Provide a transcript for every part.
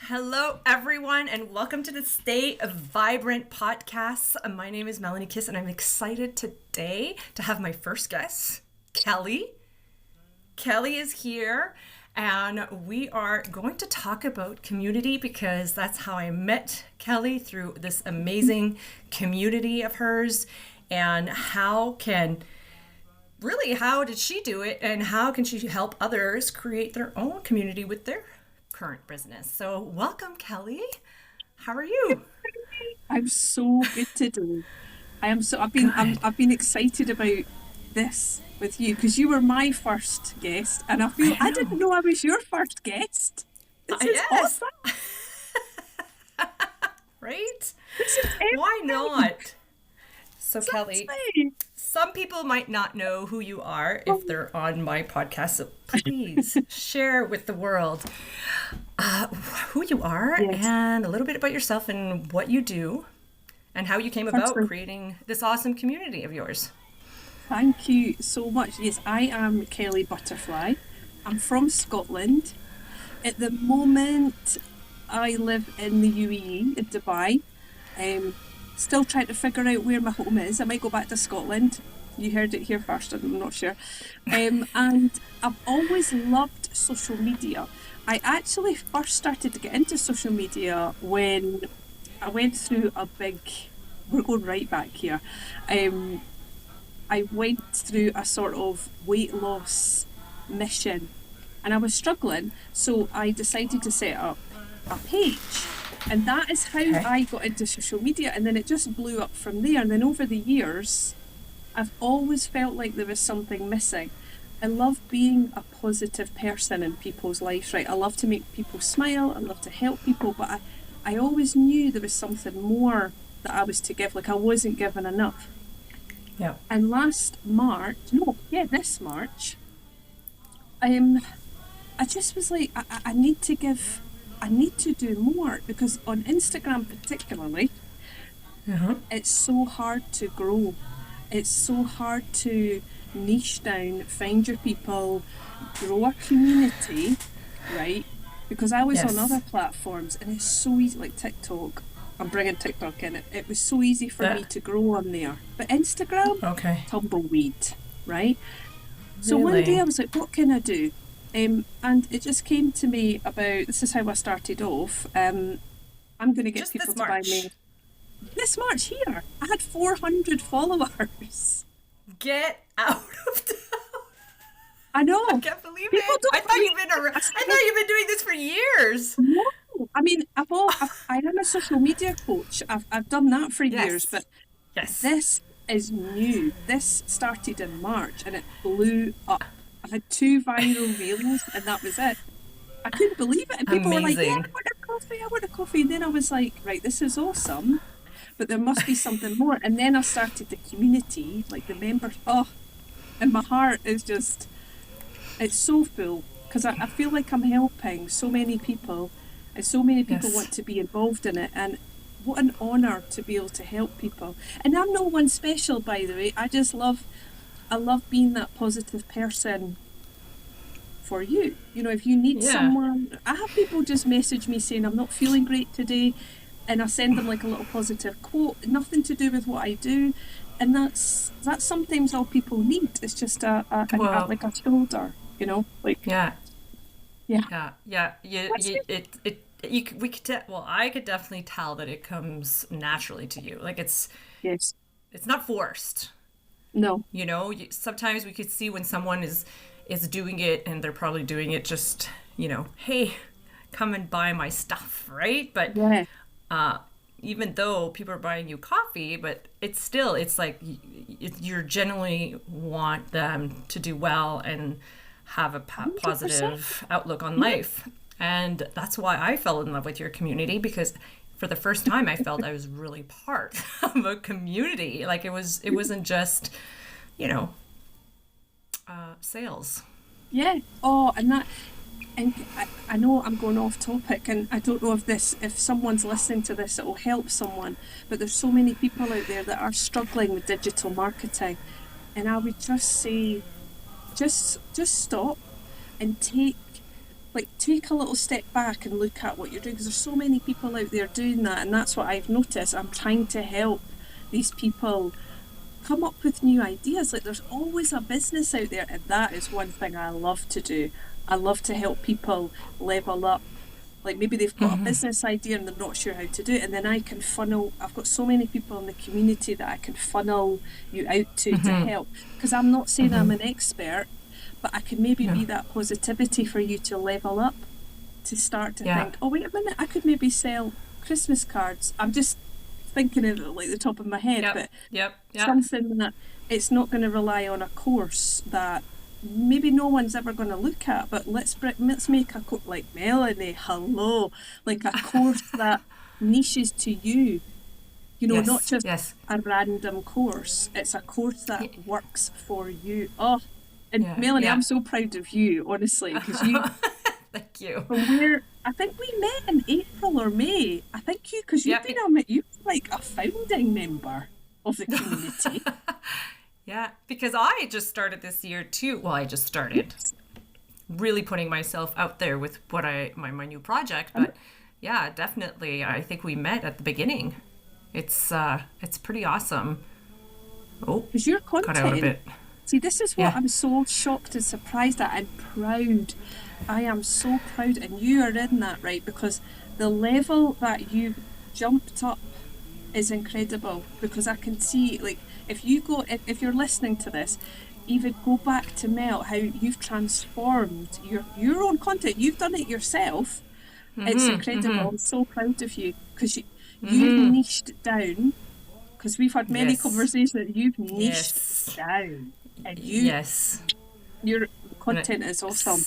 Hello, everyone, and welcome to the Stay Vibrant podcast. My name is Melanie, and I'm excited today to have my first guest, Kelli. Kelli is here, and we are going to talk about community because that's how I met Kelli, through this amazing community of hers, and how did she do it, and how can she help others create their own community with their current business. So welcome, Kelli. How are you? I'm so good today. I've been excited about this with you because you were my first guest, and I didn't know I was your first guest. This is Yes. awesome. Right? This is Why everything. not? So Kelli, Exactly. some people might not know who you are if they're on my podcast. So please share with the world who you are Yes. and a little bit about yourself and what you do and how you came about Firstly, creating this awesome community of yours. thank you so much. Yes, I am Kelly Butterfly. I'm from Scotland. At the moment, I live in the UAE, in Dubai. Um, Still trying to figure out where my home is. I might go back to Scotland. You heard it here first, I'm not sure. And I've always loved social media. I actually first started to get into social media when I went through we're going right back here. Um, I went through a sort of weight loss mission and I was struggling. So I decided to set up a page. And that is how Okay. I got into social media. And then it just blew up from there. And then over the years, I've always felt like there was something missing. I love being a positive person in people's lives, right? I love to make people smile. I love to help people. But I always knew there was something more that I was to give. Like I wasn't given enough. Yeah. And this March, um, I just was like, I need to give, I need to do more because on Instagram particularly, Uh-huh. it's so hard to grow. It's so hard to niche down, find your people, grow a community, right? Because I was on Yes. other platforms and it's so easy, like TikTok. I'm bringing TikTok in. It was so easy for me That. to grow on there. But Instagram, Okay. tumbleweed, right? So one day Really? I was like, what can I do? And it just came to me about this is how I started off. I'm going to get Just people this to buy me. March. This March here, I had 400 followers. Get out of town. I I know. can't believe People it. I don't thought believe you've been it. ar- I thought you've been doing this for years. No. I mean, I am a social media coach. I've done that for years, but Yes. Yes. this is new. This started in March and it blew up. I had two viral reels and that was it. I couldn't believe it. And people were like, yeah, Amazing. I want a coffee, I want a coffee. And then I was like, right, this is awesome, but there must be something more. And then I started the community, like the members. Oh, and my heart is just, it's so full because I feel like I'm helping so many people and so many people Yes. want to be involved in it. And what an honor to be able to help people. And I'm no one special, by the way. I love being that positive person for you. You know, if you need Yeah. someone, I have people just message me saying, I'm not feeling great today. And I send them like a little positive quote, nothing to do with what I do. And that's sometimes all people need. It's just Well, like a shoulder, like, yeah. yeah, Yeah. Yeah. that's it. We could, well, I could definitely tell that it comes naturally to you. Like Yes. it's not forced. No. Sometimes we could see when someone is doing it and they're probably doing it just, hey, come and buy my stuff, right? But Yeah. uh, even though people are buying you coffee, but it's like you genuinely want them to do well and have a 100%. positive outlook on Yeah. life. And that's why I fell in love with your community, because for the first time I felt I was really part of a community. Like it wasn't just, you know, sales. Yeah. Oh, and I know I'm going off topic, and I don't know if someone's listening to this, it will help someone. But there's so many people out there that are struggling with digital marketing, and I would just say, just stop and take like take a little step back and look at what you're doing, because there's so many people out there doing that, and that's what I've noticed. I'm trying to help these people come up with new ideas. Like there's always a business out there, and that is one thing I love to do. I love to help people level up. Like maybe they've got a business idea and they're not sure how to do it, and then I can funnel. I've got so many people in the community that I can funnel you out to help, because I'm not saying I'm an expert, but I can maybe be that positivity for you to level up, to start to think, oh wait a minute, I could maybe sell Christmas cards. I'm just thinking of it like the top of my head, but something that it's not going to rely on a course that maybe no one's ever going to look at, but let's make a course like Melanie, hello, like a course that niches to you, you know, not just a random course. It's a course that works for you. Oh, and Melanie, I'm so proud of you, honestly, because you thank you. From where I think we met in April or May. I think you, because you've been you're like a founding member of the community. Yeah, because I just started this year too. Well, I just started really putting myself out there with what my new project. But yeah, definitely, I think we met at the beginning. It's pretty awesome. Oh, because your content. Cut out a bit. See, this is what I'm so shocked and surprised at and proud. I am so proud, and you are in that, right? Because the level that you jumped up is incredible, because I can see, like, if you're listening to this, even go back to Mel, how you've transformed your own content. You've done it yourself. It's incredible. I'm so proud of you, because you've niched down, because we've had many conversations. You've niched down, and your content is awesome.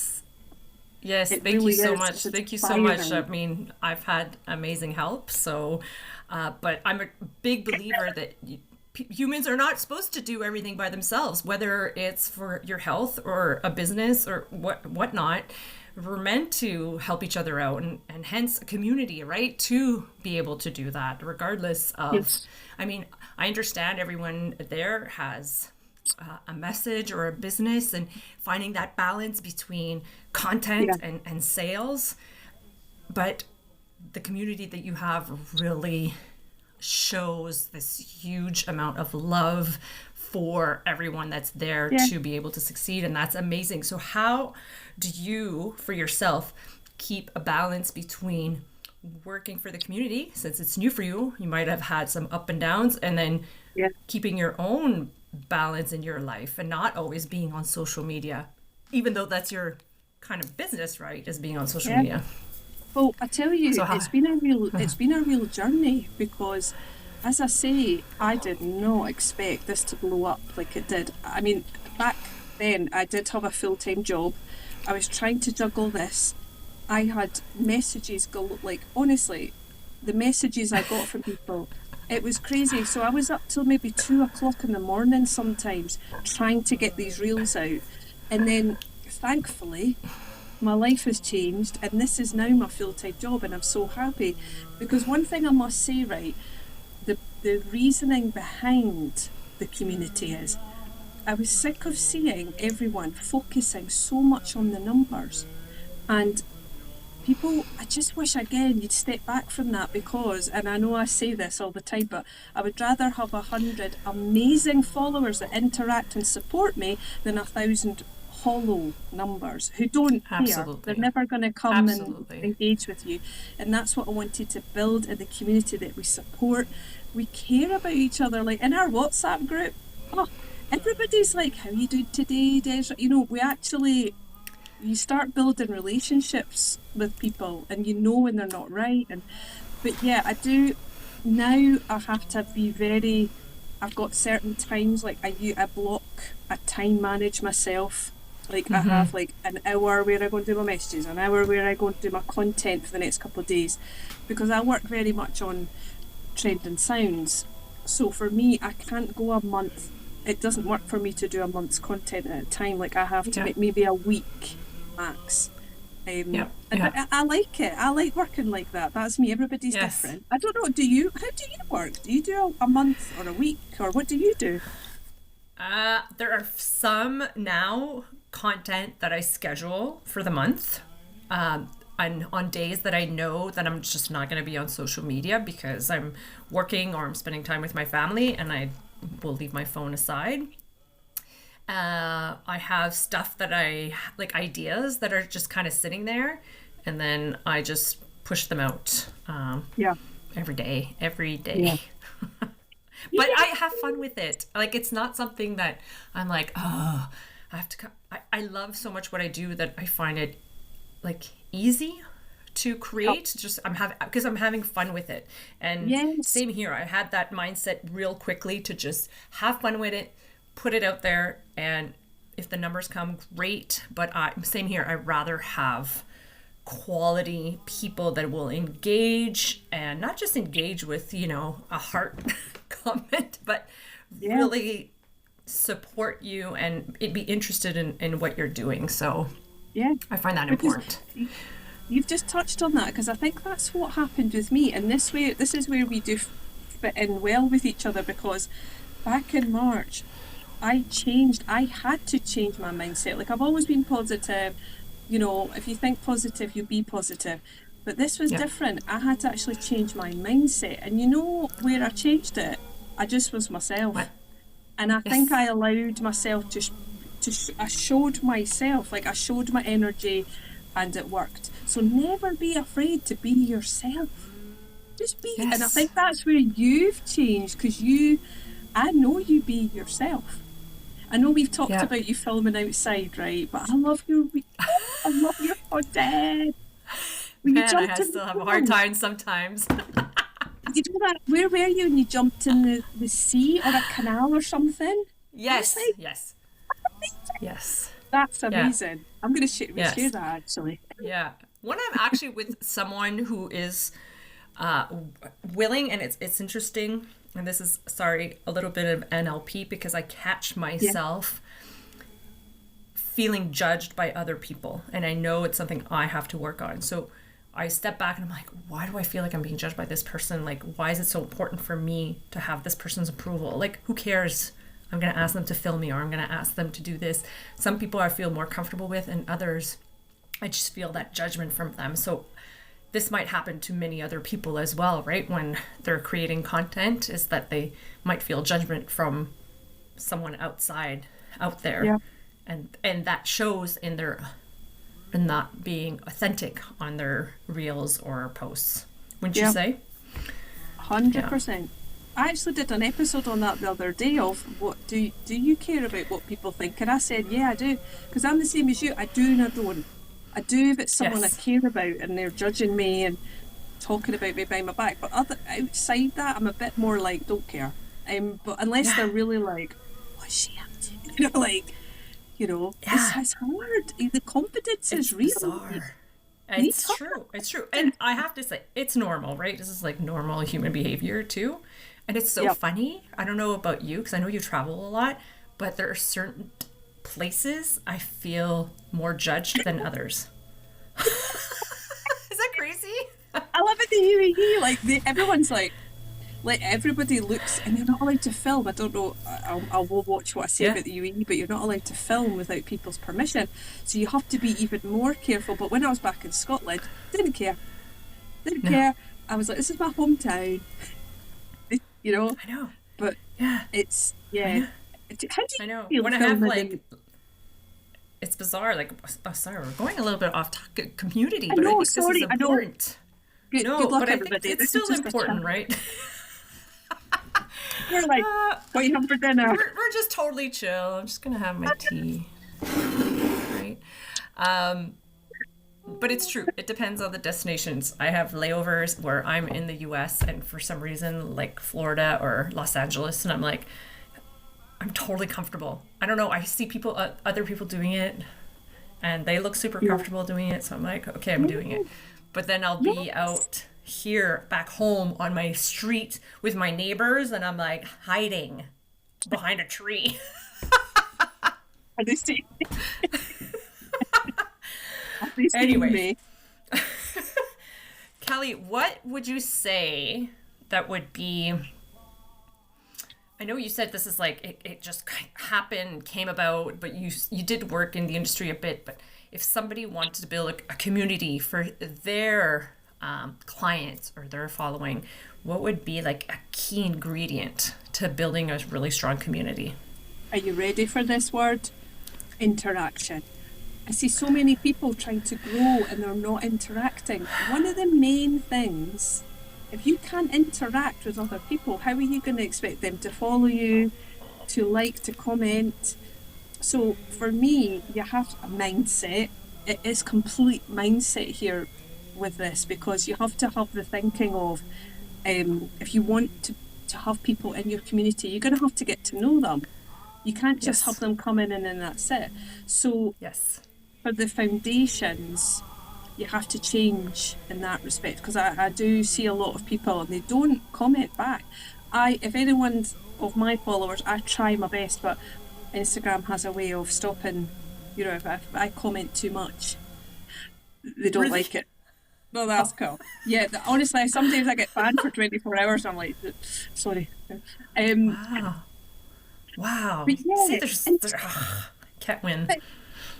Yes, thank you so much. Thank you so much. I mean, I've had amazing help. So, but I'm a big believer that humans are not supposed to do everything by themselves, whether it's for your health or a business or whatnot. We're meant to help each other out, and hence a community, right? To be able to do that, regardless of, I mean, I understand everyone there has a message or a business, and finding that balance between content and sales. But the community that you have really shows this huge amount of love for everyone that's there to be able to succeed, and that's amazing. So how do you, for yourself, keep a balance between working for the community, since it's new for you, you might have had some up and downs, and then keeping your own balance in your life and not always being on social media, even though that's your kind of business, right, is being on social media? Well, I tell you, it's been a real journey, because, as I say, I did not expect this to blow up like it did. I mean, back then I did have a full-time job. I was trying to juggle this. I had messages go, like, honestly, the messages I got from people, it was crazy. So I was up till maybe 2:00 in the morning sometimes trying to get these reels out. And then, thankfully, my life has changed, and this is now my full-time job, and I'm so happy. Because one thing I must say, right, the reasoning behind the community is, I was sick of seeing everyone focusing so much on the numbers. And people, I just wish again you'd step back from that, because, and I know I say this all the time, but I would rather have 100 amazing followers that interact and support me than 1,000 hollow numbers who don't care. They're never going to come and engage with you. And that's what I wanted to build in the community, that we support, we care about each other. Like in our WhatsApp group, everybody's like, how are you doing today, Des? You know, you start building relationships with people, and you know when they're not right. But yeah, I do now. I have to be I've got certain times, like I block, I time manage myself. Like I have like an hour where I go and do my messages, an hour where I go and do my content for the next couple of days, because I work very much on trending sounds. So for me, I can't go a month. It doesn't work for me to do a month's content at a time. Like I have to make maybe a week max. And I like it. I like working like that. That's me. Everybody's different. I don't know. How do you work? Do you do a month or a week, or what do you do? There are some now content that I schedule for the month, on days that I know that I'm just not going to be on social media because I'm working or I'm spending time with my family, and I will leave my phone aside. I have stuff that I like, ideas that are just kind of sitting there, and then I just push them out Yeah. every day, every Yeah. day. But I have fun with it. Like, it's not something that I'm like, oh, I have to. I love so much what I do that I find it like easy to create. Just I'm having fun with it. And Yes. same here. I had that mindset real quickly to just have fun with it, put it out there, and if the numbers come, great. But same here. I'd rather have quality people that will engage, and not just engage with, a heart comment, but Yeah. really support you and be interested in what you're doing. So Yeah. I find that Because important. you've just touched on that, because I think that's what happened with me. And this is where we do fit in well with each other, because back in March, I had to change my mindset. Like, I've always been positive. If you think positive, you be positive. But this was Yeah. different. I had to actually change my mindset. And you know where I changed it? I just was myself. What? And I Yes. think I allowed myself I showed myself, like, I showed my energy, and it worked. So never be afraid to be yourself. Just be. Yes. And I think that's where you've changed, because I know you be yourself. I know we've talked Yeah. about you filming outside, right? But I love your content. When you Man, jumped in the still have a pool, hard time sometimes. you know that? Where were you when you jumped in the sea or a canal or something? Yes. Like, Yes. Yes. that's Yeah. amazing. I'm going to share Yes. that, actually. Yeah. When I'm actually with someone who is willing, and it's interesting, and this is, sorry, a little bit of NLP, because I catch myself feeling judged by other people, and I know it's something I have to work on. So I step back and I'm like, why do I feel like I'm being judged by this person? Like, why is it so important for me to have this person's approval? Like, who cares? I'm going to ask them to film me, or I'm going to ask them to do this. Some people I feel more comfortable with, and others I just feel that judgment from them. So this might happen to many other people as well, right? When they're creating content, is that they might feel judgment from someone out there. Yeah. And that shows in their not being authentic on their reels or posts. Wouldn't you say? 100%. I actually did an episode on that the other day, of what do you care about what people think? And I said, yeah, I do. Because I'm the same as you. I do and I don't. I do if it's someone I care about and they're judging me and talking about me behind my back. But outside that, I'm a bit more like, don't care. But unless they're really like, what's she up to? It's hard. The confidence is real. Bizarre. It's true. It's true. And I have to say, it's normal, right? This is like normal human behavior too. And it's so funny. I don't know about you, because I know you travel a lot, but there are certain places I feel more judged than others. Is that crazy? I love it, the UAE. Like, everyone's like everybody looks, and you're not allowed to film. I don't know. I will watch what I say about the UAE, but you're not allowed to film without people's permission. So you have to be even more careful. But when I was back in Scotland, didn't care. I was like, this is my hometown. I know. But it's How do you feel when I have filming it's bizarre. Like, sorry, we're going a little bit off community, but I know, I think this is important. Good luck, but I everybody. think it's This still is just important, right? We're like, what you have for dinner? We're just totally chill. I'm just gonna have my tea, right? But it's true. It depends on the destinations. I have layovers where I'm in the U.S. and for some reason, like Florida or Los Angeles, and I'm like, I'm totally comfortable. I don't know. I see other people doing it, and they look super comfortable doing it. So I'm like, okay, I'm doing it. But then I'll be out here back home on my street with my neighbors, and I'm like hiding behind a tree. Are they seeing Anyway, me? Kelli, what would you say that would be? I know you said this is like it just happened, came about, but you did work in the industry a bit. But if somebody wanted to build a community for their clients or their following, what would be like a key ingredient to building a really strong community? Are you ready for this word? Interaction. I see so many people trying to grow and they're not interacting. One of the main things, if you can't interact with other people, how are you going to expect them to follow you, to like, to comment? So for me, you have a mindset. It is complete mindset here with this, because you have to have the thinking of, if you want to have people in your community, you're going to have to get to know them. You can't just have them come in and then that's it. So for the foundations, you have to change in that respect, because I do see a lot of people and they don't comment back. If anyone's of my followers, I try my best, but Instagram has a way of stopping, if I comment too much, they don't like it. No, that's cool. Yeah, honestly, sometimes I get banned for 24 hours. I'm like, sorry. Wow. But yeah, See, can't win. But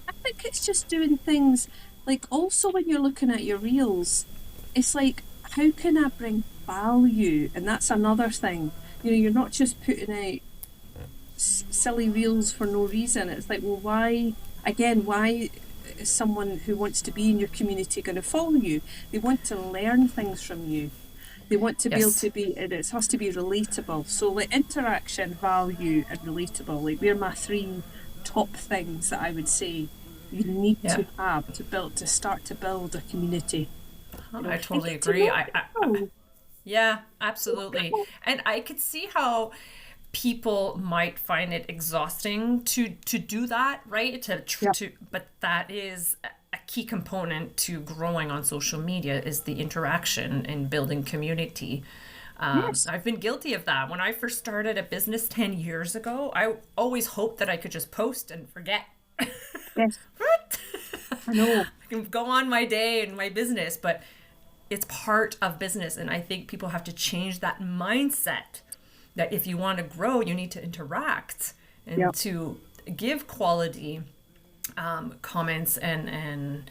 I think it's just doing things like, also when you're looking at your reels, it's like, how can I bring value? And that's another thing. You're not just putting out silly reels for no reason. It's like, well, why is someone who wants to be in your community going to follow you? They want to learn things from you. They want to be able to be, and it has to be relatable. So like interaction, value, and relatable, like they're my three top things that I would say you need to have to start to build a community. I totally agree. Yeah, absolutely. And I could see how people might find it exhausting to do that, right? But that is a key component to growing on social media, is the interaction and building community. I've been guilty of that. When I first started a business 10 years ago, I always hoped that I could just post and forget. Yes. What? I know. I can go on my day and my business, but it's part of business. And I think people have to change that mindset that if you want to grow, you need to interact and to give quality comments and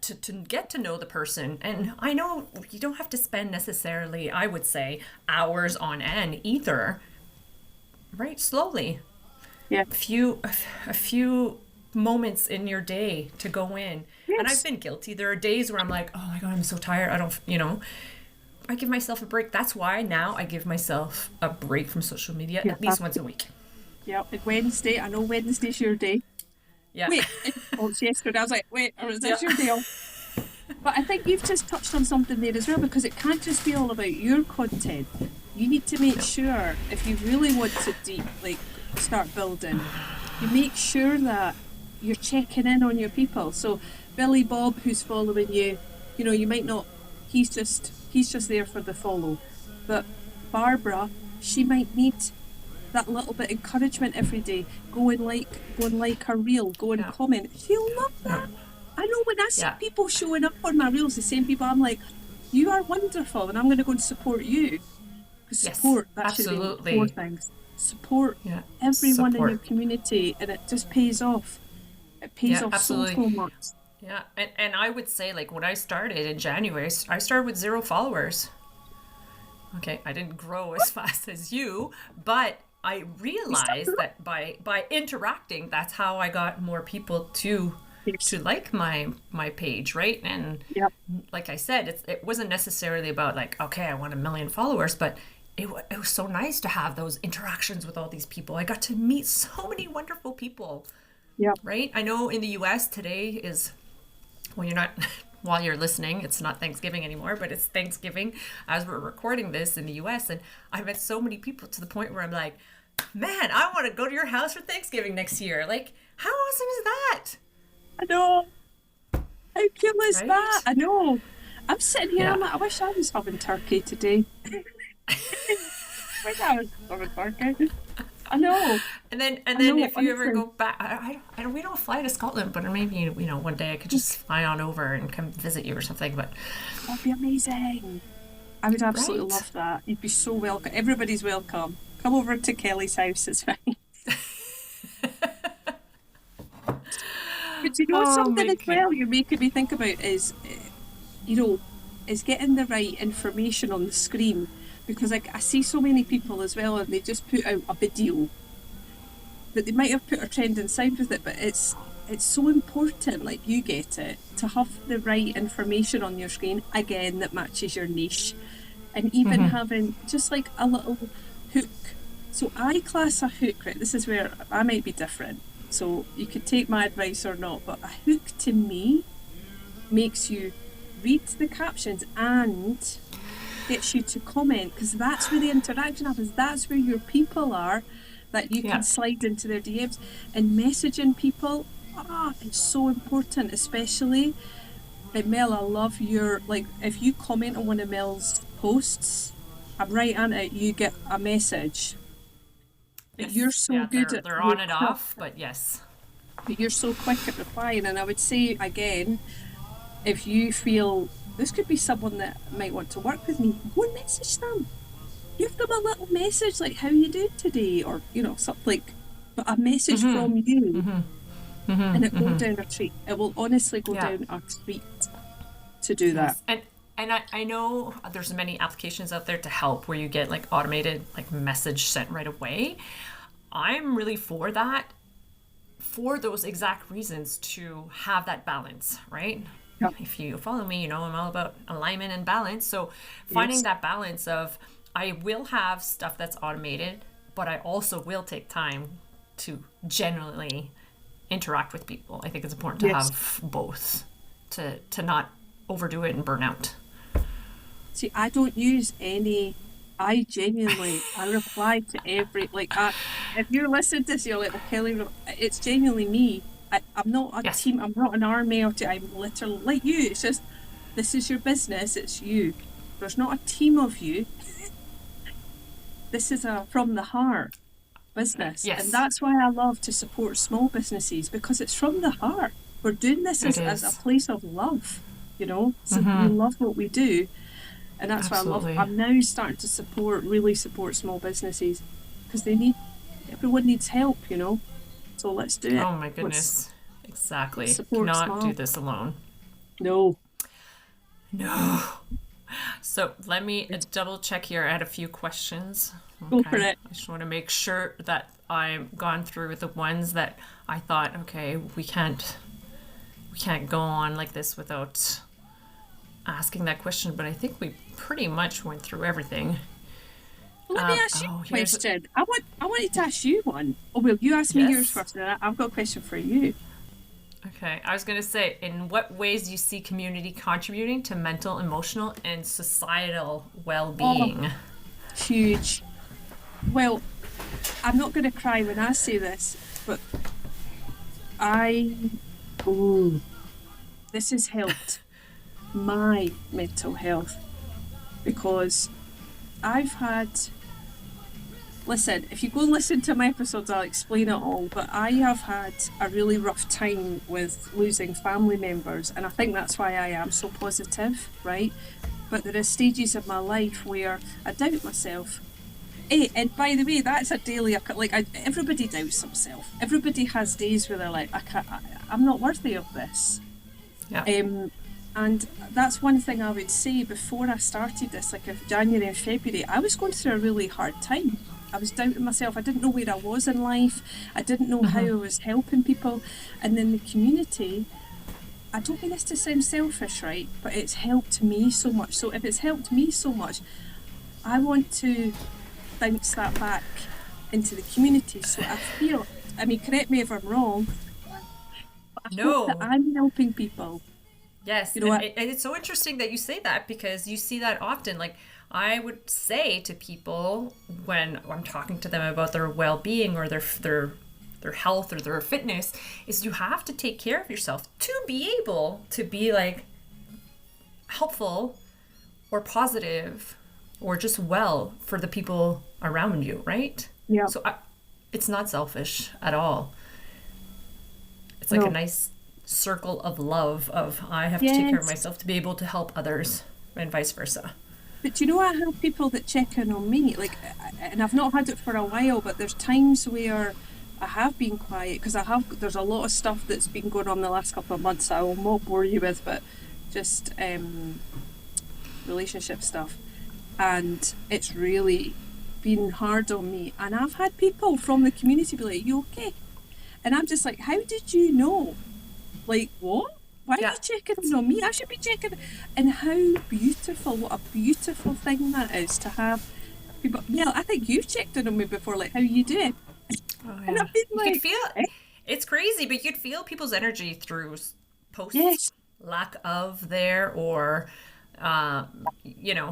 to get to know the person. And I know you don't have to spend necessarily, I would say, hours on end either, right? Slowly. Yeah. A few moments in your day to go in. And I've been guilty. There are days where I'm like, oh my God, I'm so tired. I give myself a break. That's why now I give myself a break from social media at least once a week. Yeah, Wednesday. I know Wednesday's your day. Yeah. Wait, it's yesterday. I was like, wait, or is this your deal? But I think you've just touched on something there as well, because it can't just be all about your content. You need to make sure, if you really want to start building, you make sure that you're checking in on your people. So Billy Bob, who's following you, you might not, he's just there for the follow. But Barbara, she might need that little bit of encouragement every day. Go and like her reel, go and comment. She'll love that. I know when I see people showing up on my reels, the same people, I'm like, you are wonderful, and I'm going to go and support you. Support, that should be four things. Support everyone in your community, and it just pays off. It pays off so much. Yeah, and I would say, like, when I started in January, I started with 0 followers. Okay, I didn't grow as fast as you, but I realized that by interacting, that's how I got more people to like my page, right? And like I said, it wasn't necessarily about like, okay, I want 1 million followers, but it was so nice to have those interactions with all these people. I got to meet so many wonderful people. Yeah. Right? I know in the US today is, while you're listening, it's not Thanksgiving anymore, but it's Thanksgiving as we're recording this in the US. And I met so many people to the point where I'm like, man, I want to go to your house for Thanksgiving next year. Like, how awesome is that? I know. How cool is that? I know. I'm sitting here, I'm like, I wish I was having turkey today. Wish I was having turkey. I know. And then if you ever go back, we don't fly to Scotland, but maybe one day I could just fly on over and come visit you or something. But that'd be amazing. I would absolutely love that. You'd be so welcome. Everybody's welcome. Come over to Kelly's house. It's fine. But Do you know Oh something my as god. well you're making me think about is, you know, is getting the right information on the screen. Because like I see so many people as well, and they just put out a video that they might have put a trend inside with it, but it's so important, like you get it, to have the right information on your screen again that matches your niche, and even having just like a little hook. So I class a hook, right? This is where I might be different. So you could take my advice or not, but a hook to me makes you read the captions and gets you to comment, because that's where the interaction happens. That's where your people are, that you can Yeah. slide into their DMs and messaging people. It's so important, especially. Like Mel, I love your, like, if you comment on one of Mel's posts, I'm right on it, you get a message. But you're Yes. so Yeah, good at they're your on and craft, off, but yes. but you're so quick at replying. And I would say again, if you feel this could be someone that might want to work with me, go and message them. Give them a little message like how you doing today, or something like, but a message from you, and it go down a treat. It will honestly go Yeah. down a treat to do that. Yes. And I know there's many applications out there to help where you get like automated like message sent right away. I'm really for that for those exact reasons, to have that balance, right? Yeah. If you follow me, you know I'm all about alignment and balance. So finding Yes. that balance of I will have stuff that's automated, but I also will take time to genuinely interact with people. I think it's important to Yes. have both, to not overdo it and burn out. See, I don't use any. I genuinely, I reply to every, like, if you're listening to this, you're like, well, Kelly, it's genuinely me. I'm not a Yes. team, I'm not an army, I'm literally like you. It's just, this is your business, it's you. There's not a team of you. This is a from the heart business. And Yes, that's why I love to support small businesses, because it's from the heart. We're doing this it as a is. place of love, So we love what we do. And that's why Absolutely. I'm now starting to really support small businesses, because everyone needs help. So let's do it. Oh my Let's goodness. Exactly. support Cannot do small. this alone. No. No. So let me double check here. I had a few questions. Go for Okay. it. I just want to make sure that I've gone through the ones that I thought, okay, we can't go on like this without asking that question, but I think we pretty much went through everything. Let me ask you a Here's question. I wanted to ask you one. Oh, well, you ask me yours yes. first, and I've got a question for you. Okay, I was going to say, in what ways do you see community contributing to mental, emotional, and societal Oh, well-being? huge. Well, I'm not going to cry when I say this, but I, oh, this has helped my mental health, because I've had, listen, if you go and listen to my episodes, I'll explain it all, but I have had a really rough time with losing family members, and I think that's why I am so positive, right? But there are stages of my life where I doubt myself. Hey, and by the way, that's a daily, everybody doubts themselves. Everybody has days where they're like, I'm not worthy of this. Yeah. And that's one thing I would say. Before I started this, like of January and February, I was going through a really hard time. I was doubting myself. I didn't know where I was in life. I didn't know how I was helping people. And then the community, I don't mean this to sound selfish, right? But it's helped me so much. So if it's helped me so much, I want to bounce that back into the community. So I feel, I mean, correct me if I'm wrong, but I hope that No. I'm helping people. Yes, You know what? and it's so interesting that you say that, because you see that often. Like, I would say to people when I'm talking to them about their well-being or their health or their fitness, is you have to take care of yourself to be able to be like helpful or positive or just well for the people around you, right? Yeah. So it's not selfish at all. It's like a No. nice circle of love of I have to take care of Yes. myself to be able to help others and vice versa. But you know, I have people that check in on me, like, and I've not had it for a while, but there's times where I have been quiet because there's a lot of stuff that's been going on the last couple of months that I will not bore you with, but just relationship stuff. And it's really been hard on me. And I've had people from the community be like, "You okay?" And I'm just like, "How did you know?" Like, what? Why are you checking in on me? I should be checking. And how beautiful, what a beautiful thing that is to have people. Yeah, I think you've checked in on me before, like, how you doing? Oh, And yeah. I've been You like, could feel it's crazy, but you could feel people's energy through post yes, lack of there, or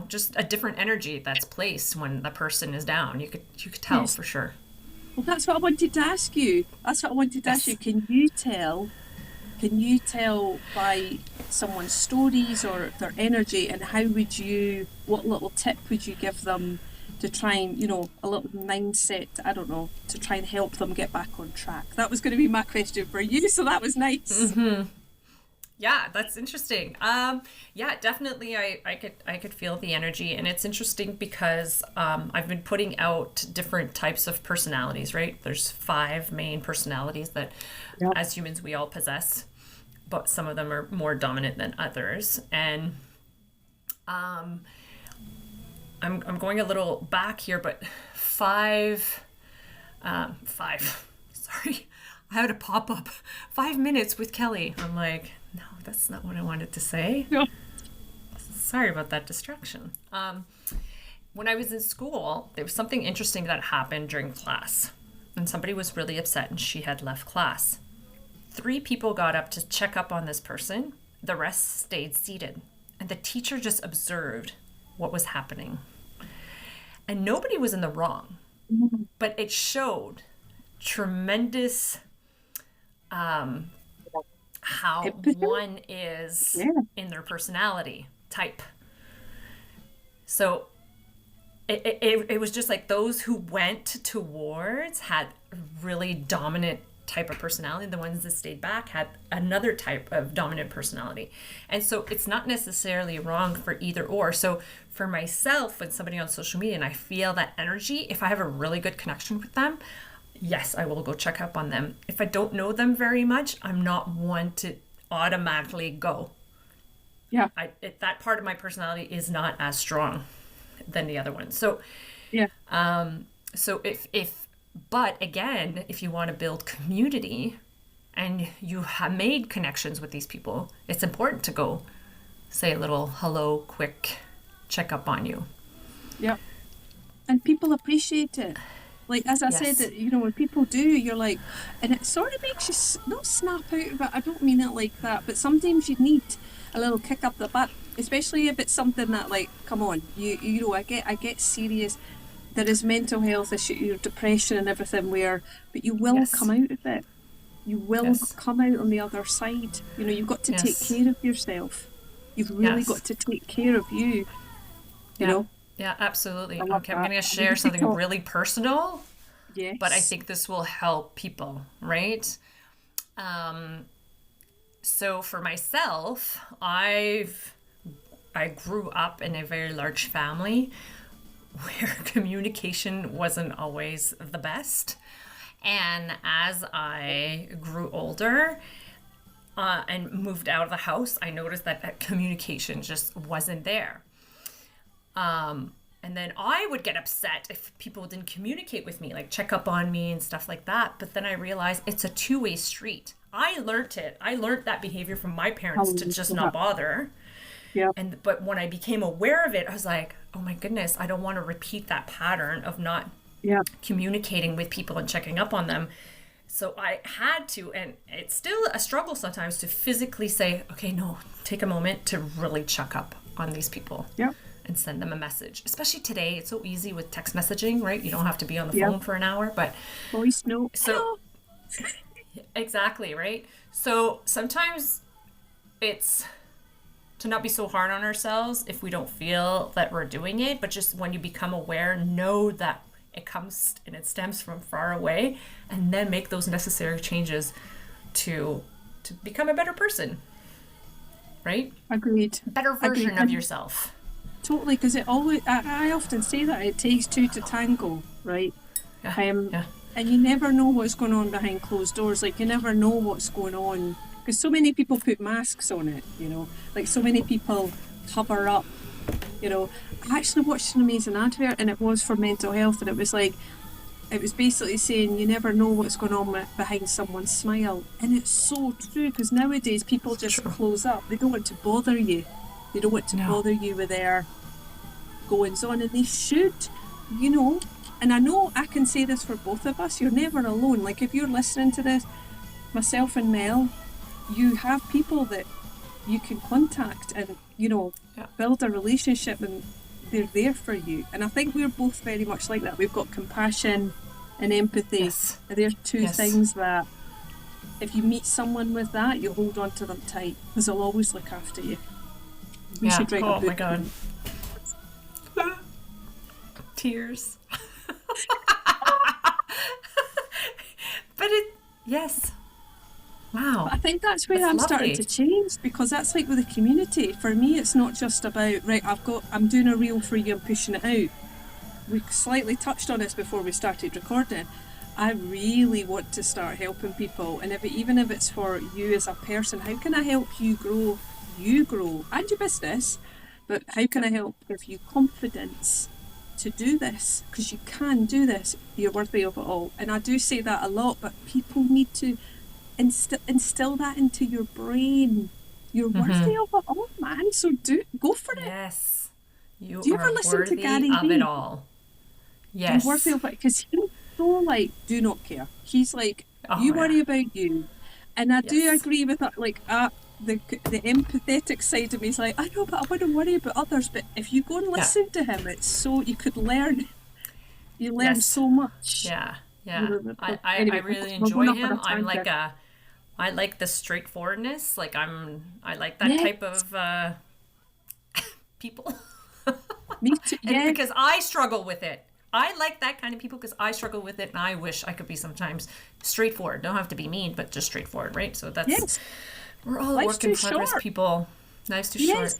just a different energy that's placed when the person is down. You could tell yes. for sure. Well, that's what I wanted to ask you. That's what I wanted to ask you. Yes. Can you tell by someone's stories or their energy, and what little tip would you give them to try and, a little mindset, I don't know, to try and help them get back on track? That was going to be my question for you, so that was nice. Yeah, that's interesting. Yeah, definitely. I could feel the energy, and it's interesting because I've been putting out different types of personalities. Right, there's 5 main personalities that, Yep. as humans, we all possess, but some of them are more dominant than others. And I'm going a little back here, but 5. Sorry, I had a pop up. 5 minutes with Kelli. I'm like, no, that's not what I wanted to say. Yeah. Sorry about that distraction. When I was in school, there was something interesting that happened during class, and somebody was really upset, and she had left class. 3 people got up to check up on this person. The rest stayed seated, and the teacher just observed what was happening. And nobody was in the wrong, but it showed tremendous how Empathy? one is Yeah. in their personality type. So it was just like those who went towards had really dominant type of personality. The ones that stayed back had another type of dominant personality. And so it's not necessarily wrong for either or. So for myself, when somebody on social media and I feel that energy, if I have a really good connection with them, yes, I will go check up on them. If I don't know them very much, I'm not one to automatically go. Yeah. That part of my personality is not as strong than the other one. So Yeah. so but again, if you want to build community and you have made connections with these people, it's important to go say a little hello, quick check up on you. Yeah. And people appreciate it. Like, as I said, Yes. when people do, you're like, and it sort of makes you not snap out of it. I don't mean it like that, but sometimes you need a little kick up the butt, especially if it's something that, like, come on, I get serious. There is mental health issue, depression and everything but you will Yes. come out of it. You will Yes. come out on the other side. You've got to take Yes. care of yourself. You've really Yes. got to take care of you. You Yeah. know? Yeah, absolutely. I love Okay, I'm that. going to share something really personal, Yes. but I think this will help people, right? So for myself, I grew up in a very large family where communication wasn't always the best. And as I grew older and moved out of the house, I noticed that communication just wasn't there. And then I would get upset if people didn't communicate with me, like check up on me and stuff like that. But then I realized it's a two-way street. I learned it. I learned that behavior from my parents to just not bother. Yeah. But when I became aware of it, I was like, oh my goodness, I don't want to repeat that pattern of not Yeah. communicating with people and checking up on them. So I had to, and it's still a struggle sometimes to physically say, okay, no, take a moment to really check up on these people. Yeah. And send them a message. Especially today, it's so easy with text messaging, right? You don't have to be on the Yeah. phone for an hour, but Voice note. so exactly, right? So sometimes it's to not be so hard on ourselves if we don't feel that we're doing it, but just when you become aware, know that it comes and it stems from far away, and then make those necessary changes to become a better person, right? Agreed. Better version Agreed. of yourself. Totally, because it always. I often say that it takes two to tango, right? Yeah. Um, Yeah. And you never know what's going on behind closed doors. Like, you never know what's going on. Because so many people put masks on it, you know. Like, so many people cover up, you know. I actually watched an amazing advert, and it was for mental health, and it was like, it was basically saying you never know what's going on behind someone's smile. And it's so true, because nowadays people just close up. They don't want to bother you. They don't want to bother you with their goings on, and they should, you know. And I know I can say this for both of us, you're never alone. Like, if you're listening to this, myself and Mel, you have people that you can contact and, you know, build a relationship, and they're there for you. And I think we're both very much like that. We've got compassion and empathy. Yes. They're two things that if you meet someone with that, you hold on to them tight, because they'll always look after you. We should write a book. Oh my God. Tears. But yes. Wow. But I think that's where I'm starting to change, because that's like with the community. For me, it's not just about, right, I'm doing a reel for you, I'm pushing it out. We slightly touched on this before we started recording. I really want to start helping people, and even if it's for you as a person, how can I help you grow and your business, but how can I help give you confidence to do this? Because you can do this, you're worthy of it all. And I do say that a lot, but people need to instill that into your brain. You're worthy of it all, man, so go for it. Yes, do you ever listen to Gary of Vee? It all. Yes. You're worthy of it, because he's so like, do not care. He's like, you worry about you. And I do agree with that, like the empathetic side of me is like, I know, but I wouldn't worry about others. But if you go and listen to him, it's so, you could learn. You learn so much. Yeah. I really enjoy him. I like the straightforwardness. Like I like that type of people. Me too. Yeah. Because I struggle with it. I like that kind of people because I struggle with it, and I wish I could be sometimes straightforward. Don't have to be mean, but just straightforward, right? So that's we're all work in progress people. Life's too short.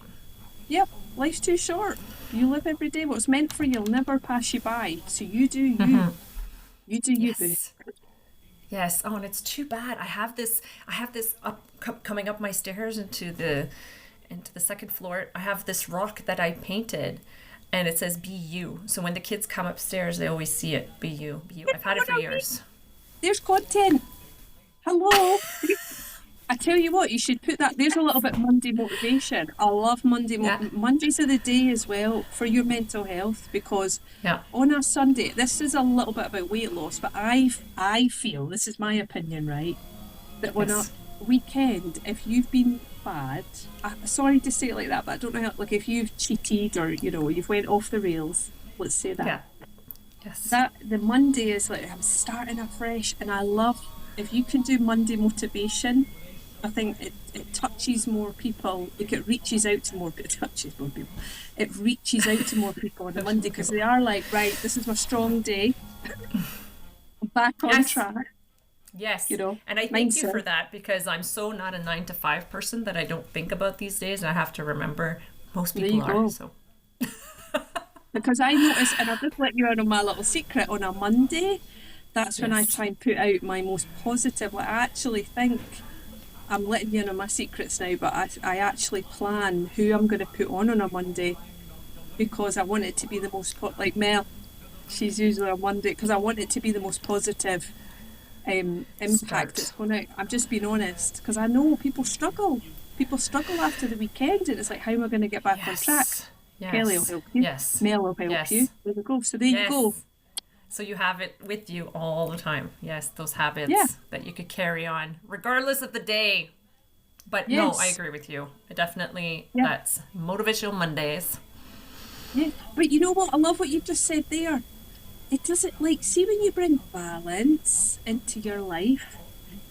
Yep, life's too short. You live every day. What's meant for you will never pass you by. So you do you. You do you, boo. Yes. Oh, and it's too bad. I have this coming up my stairs into the second floor. I have this rock that I painted, and it says "Be you." So when the kids come upstairs, they always see it. Be you. Be you. I've had it for years. There's content. Hello. I tell you what, you should put that. There's a little bit Monday motivation. I love Monday. Mondays are the day as well for your mental health, because on a Sunday, this is a little bit about weight loss, but I feel, this is my opinion, right, that on a weekend, if you've been bad, sorry to say it like that, but I don't know how, like if you've cheated or, you know, you've went off the rails, let's say that. Yeah. Yes. That the Monday is like, I'm starting afresh, and I love, if you can do Monday motivation, I think it touches more people. Like it reaches out to more people. It reaches out to more people on a Monday, because they are like, right, this is my strong day. I'm back on track. Yes. You know, and I thank you for that, because I'm so not a 9-to-5 person that I don't think about these days, and I have to remember most people are. So. Because I notice, and I'll just let you out on my little secret, on a Monday, that's when I try and put out my most positive. Like, I actually think, I'm letting you in on my secrets now, but I actually plan who I'm going to put on a Monday, because I want it to be the most, like Mel, she's usually on Monday, because I want it to be the most positive impact that's going out. I'm just being honest, because I know people struggle after the weekend, and it's like, how am I going to get back on track? Kelli will help you. Mel will help you. There we go. So there you go. So you have it with you all the time. Yes, those habits that you could carry on regardless of the day. But no, I agree with you. That's Motivational Mondays. Yeah, but you know what? I love what you just said there. It doesn't, like, see, when you bring balance into your life,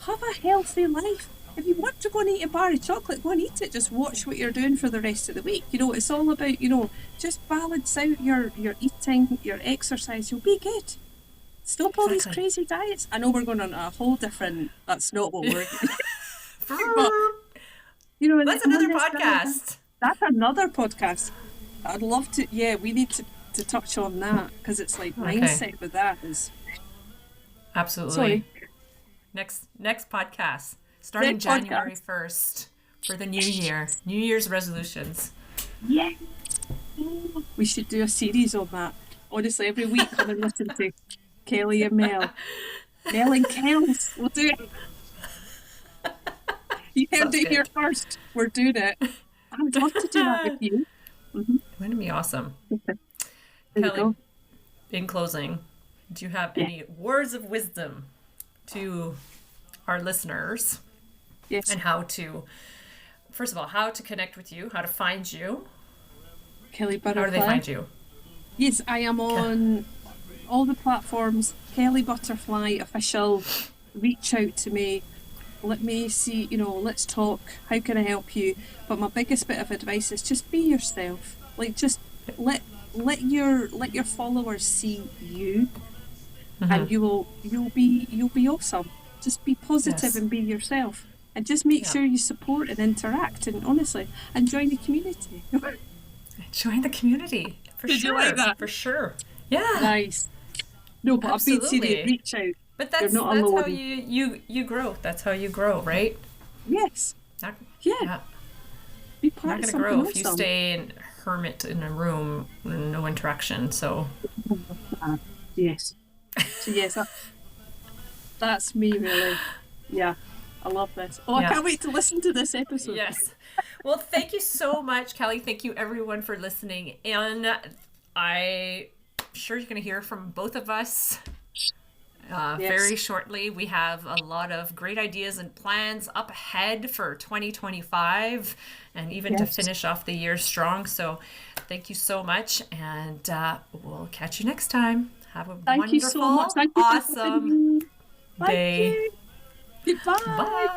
have a healthy life. If you want to go and eat a bar of chocolate, go and eat it. Just watch what you're doing for the rest of the week. You know, it's all about, you know, just balance out your eating, your exercise. You'll be good. Stop all these crazy diets. I know we're going on a whole different, that's not what we're but, you know, that's another podcast. That's another podcast. I'd love to, we need to touch on that, because it's like mindset with that is... Absolutely. Sorry. Next podcast starting Next January podcast. 1st for the new year. New Year's resolutions. Yeah. We should do a series on that. Honestly, every week come and listen to Kelly and Mel. Mel and Kels. We'll do it. You heard Sounds it here good. first. We're doing it. I would love to do that with you. Mm-hmm. Wouldn't it be awesome? There you Kelly, go. in closing, do you have Yeah. any words of wisdom to our listeners Yes. and how to, first of all, how to connect with you, how to find you? Kelly How do they Butterfly. find you? Yes, I am on all the platforms. Kelly Butterfly official. Reach out to me. Let me see, let's talk. How can I help you? But my biggest bit of advice is just be yourself. Like just let your followers see you, and you'll be awesome. Just be positive Yes. and be yourself. And just make Yeah. sure you support and interact and honestly and join the community. Join the community. For Did you sure. like that? For sure. Yeah. Nice. No, but I've been Absolutely. serious. Reach out. But You're that's not how alone. you grow. That's how you grow, right? Yes. Not, Yeah. Be Not part going of to grow something if you awesome. stay in hermit in a room, no interaction. So Yes. So yes, that's me really. Yeah. I love this. Oh, Yeah. I can't wait to listen to this episode. yes. Well, thank you so much, Kelly. Thank you everyone for listening. And I'm sure you're going to hear from both of us Yes. very shortly. We have a lot of great ideas and plans up ahead for 2025 and even to Yes. finish off the year strong. So thank you so much. And we'll catch you next time. Have a Thank wonderful, you so much. Thank you for having awesome me. Thank day. you. Goodbye. Bye.